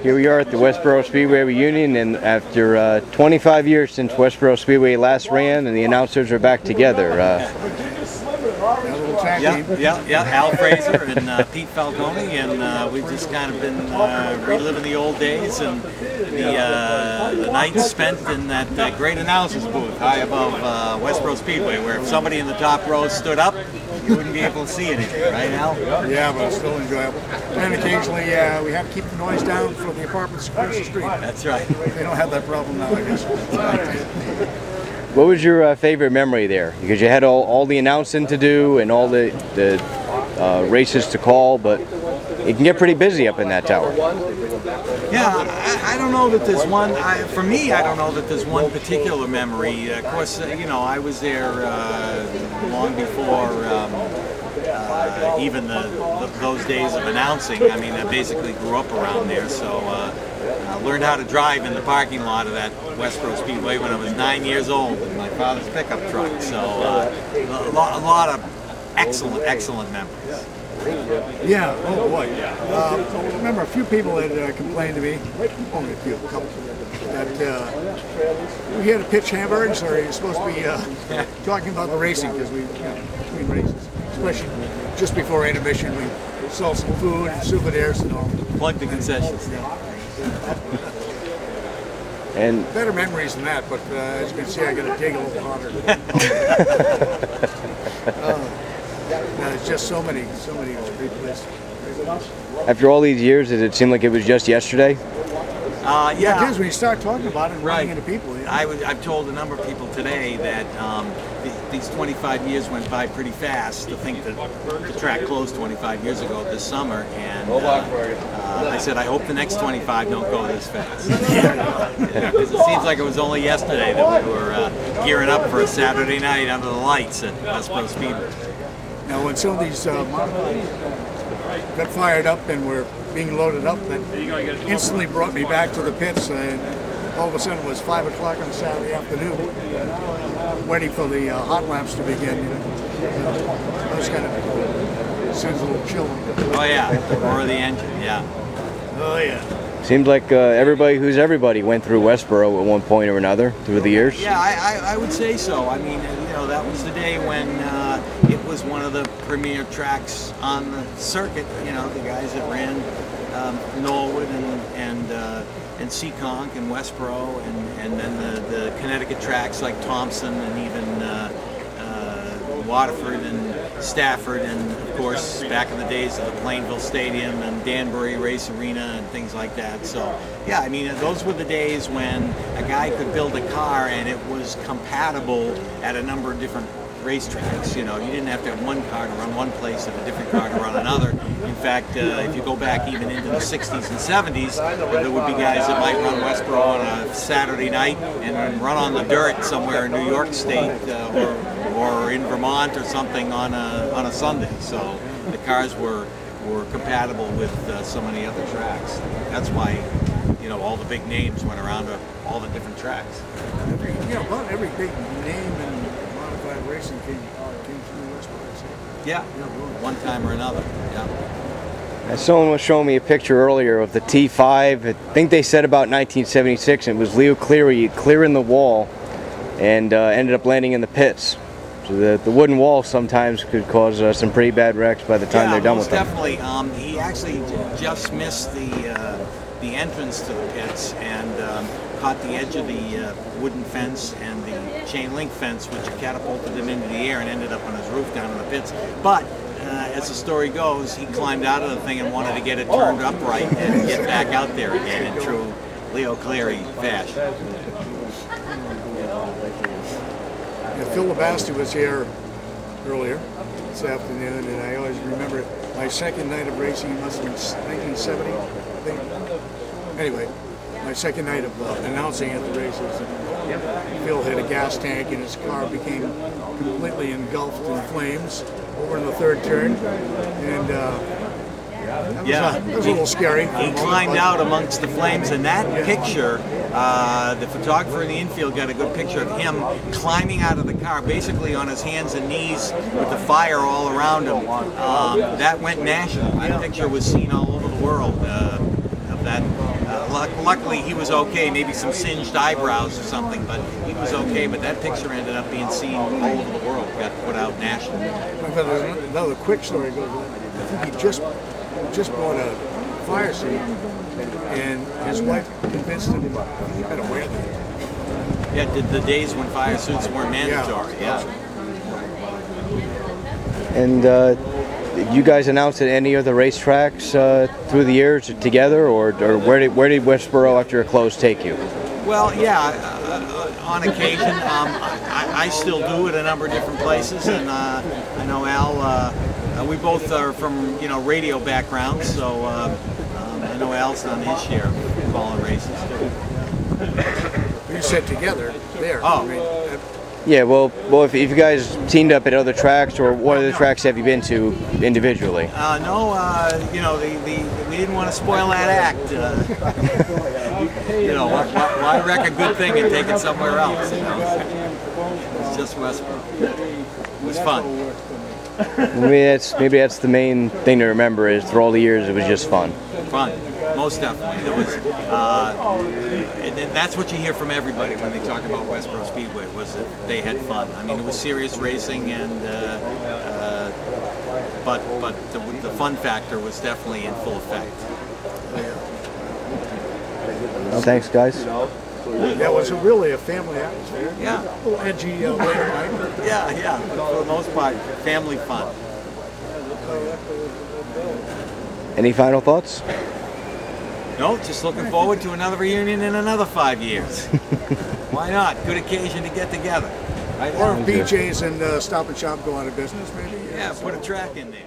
Here we are at the Westboro Speedway reunion, and after 25 years since Westboro Speedway last ran, and the announcers are back together. Yeah, Al Fraser and Pete Falcone, and we've just kind of been reliving the old days and the nights spent in that great announcer's booth high above Westboro Speedway, where if somebody in the top row stood up, you wouldn't be able to see anything, right, Al? Yeah, but it's still enjoyable. And occasionally we have to keep the noise down for the apartments across the street. That's right. They don't have that problem now, I guess. What was your favorite memory there? Because you had all the announcing to do and all the races to call, but it can get pretty busy up in that tower. Yeah, I don't know that there's one. For me, I don't know that there's one particular memory. Of course, you know, I was there long before even those days of announcing. I mean, I basically grew up around there, so I learned how to drive in the parking lot of that Westboro Speedway when I was 9 years old in my father's pickup truck. So a lot of excellent memories. Yeah, oh boy. I remember a few people had complained to me, only a few, a couple, that we had to pitch hamburgers, or you're supposed to be talking about the racing, because we, between races, especially just before intermission, we sell some food and souvenirs and all. Plug the concessions. And better memories than that, but as you can see, I got to dig a little harder. There's just so many great places. after all these years, did it seem like it was just yesterday? Yeah, it is when you start talking about it and running into people. Yeah. I've told a number of people today that these 25 years went by pretty fast. To think that the track closed 25 years ago this summer, and I said, I hope the next 25 don't go this fast. Because it seems like it was only yesterday that we were gearing up for a Saturday night under the lights at Westboro Speedway. Now, when some of these got fired up and were being loaded up, that instantly brought me back to the pits, and all of a sudden it was 5 o'clock on a Saturday afternoon, waiting for the hot laps to begin. You know, that was kind of sends a little chill. Oh yeah, the roar of the engine, yeah. Oh yeah. Seems like everybody who's everybody went through Westboro at one point or another through the years. Yeah, I would say so. I mean, you know, that was the day when it was one of the premier tracks on the circuit. You know, the guys that ran Norwood and Seekonk and Westboro, and then the Connecticut tracks like Thompson and even Waterford and Stafford, and of course back in the days of the Plainville Stadium and Danbury Race Arena and things like that. So yeah, I mean, those were the days when a guy could build a car and it was compatible at a number of different racetracks. You know, you didn't have to have one car to run one place and a different car to run another. In fact, if you go back even into the 60s and 70s, there would be guys that might run Westboro on a Saturday night and run on the dirt somewhere in New York State or in Vermont or something on a Sunday. So the cars were compatible with so many other tracks. That's why, you know, all the big names went around to all the different tracks. About every big name in modified racing came through Westboro. Yeah, one time or another. Yeah. Someone was showing me a picture earlier of the T5. I think they said about 1976. And it was Leo Cleary clearing the wall and ended up landing in the pits. So the wooden wall sometimes could cause some pretty bad wrecks by the time they're done with them. Definitely. He actually just missed the entrance to the pits and caught the edge of the wooden fence and the chain link fence, which catapulted him into the air and ended up on his roof down in the pits. But as the story goes, he climbed out of the thing and wanted to get it turned upright and get back out there again in true Leo Cleary fashion. Phil Labasti was here earlier this afternoon, and I always remember my second night of racing. It must have been 1970, I think. Anyway, my second night of announcing at the races. Phil had a gas tank, and his car became completely engulfed in flames over in the third turn, and that was a little scary. He climbed out amongst the flames, and that picture, the photographer in the infield got a good picture of him climbing out of the car, basically on his hands and knees with the fire all around him. That went national. That picture was seen all over the world. luckily he was okay. Maybe some singed eyebrows or something, but he was okay. But that picture ended up being seen all over the world. Got put out nationally. Another quick story goes on. I think he just bought a fire suit, and his wife convinced him he better wear them. Yeah, the days when fire suits weren't mandatory. Yeah. And you guys announced at any of the racetracks through the years together, or where did Westboro after your close take you? Well, yeah, on occasion. I still do at a number of different places, and I know Al. We both are from radio backgrounds, so I know Al's done his share of calling races too. You said together there. Oh. I mean, Yeah, well, if you guys teamed up at other tracks, or what other tracks have you been to individually? No, we didn't want to spoil that act. Why wreck a good thing and take it somewhere else? It's just Westboro. It was fun. Maybe that's the main thing to remember, is through all the years it was just fun. Fun, most definitely. It was, and that's what you hear from everybody when they talk about Westboro Speedway, was that they had fun. I mean, it was serious racing, and but the fun factor was definitely in full effect. Well, thanks, guys. that was really a family atmosphere. Yeah. A little edgy later night. Yeah, but for the most part, family fun. Any final thoughts? No, just looking forward to another reunion in another 5 years. Why not? Good occasion to get together. Right? Or if BJ's and Stop and Shop go out of business, maybe. Yeah, put a track in there.